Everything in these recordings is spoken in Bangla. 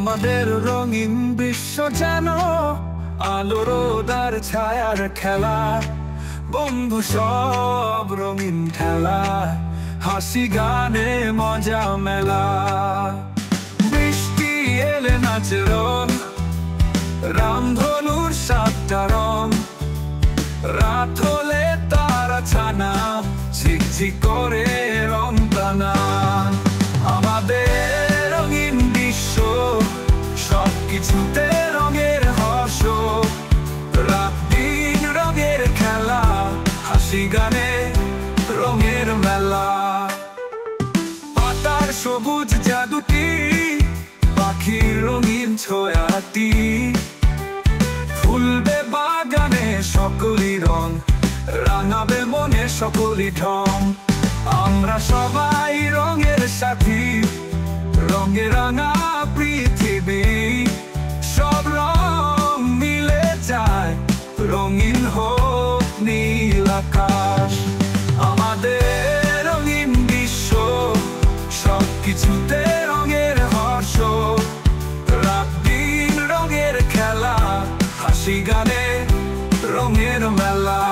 আমাদের রঙিন বিশ্ব যেন আলোর রোদার ছায়ার খেলা। বন্ধু সব রঙিন খেলা, হাসি গানে মজা মেলা। বৃষ্টি এলে নাচে রং, রামধনুর 7টা রং। রাত হলে তারা ছানা, ঝিকঝিক করে রং টানা। আমাদের রঙিন বিশ্ব, সবকিছুতে রঙের হর্ষ। রাত দিন রঙের খেলা, হাসি গানে রঙের মেলা। পাতার সবুজ জাদুটি, পাখির রঙিন ছোঁয়াটি। ফুলবে বাগানে সকলই রং, রাঙাবে মনে সকলই ঢং। আমরা সবাই রঙের সাথী, রঙে রাঙা পৃথিবী। সব রং মিলে যায়, রঙিন হোক নীল আকাশ। আমাদের রঙিন বিশ্ব, সবকিছুতে রঙের হর্ষ। রাত দিন রঙের খেলা, হাসি গানে রঙের মেলা।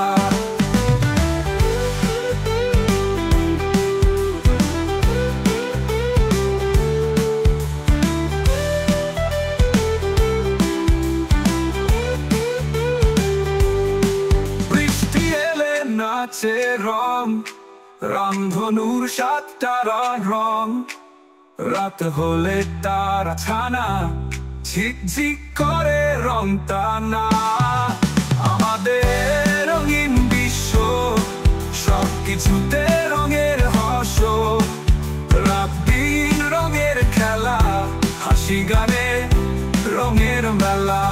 বৃষ্টি এলে নাচে রং, রামধনুর 7টা রং। রাত হলে তারা ছানা, ঝিকঝিক করে রং টানা। আমাদের রঙিন বিশ্ব, সবকিছুতে রঙের হর্ষ। রাত দিন রঙের খেলা, হাসি গানে রঙের মেলা।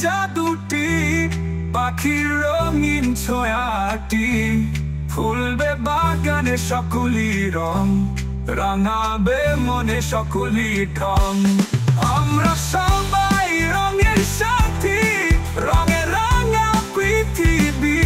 জাদুটি, পাখির রঙিন ছোঁয়াটি। ফুলবে বাগানে সকলই রং, রাঙাবে মনে সকলই ঢং। আমরা সবাই রঙের সাথী, রঙে রাঙা পৃথিবী।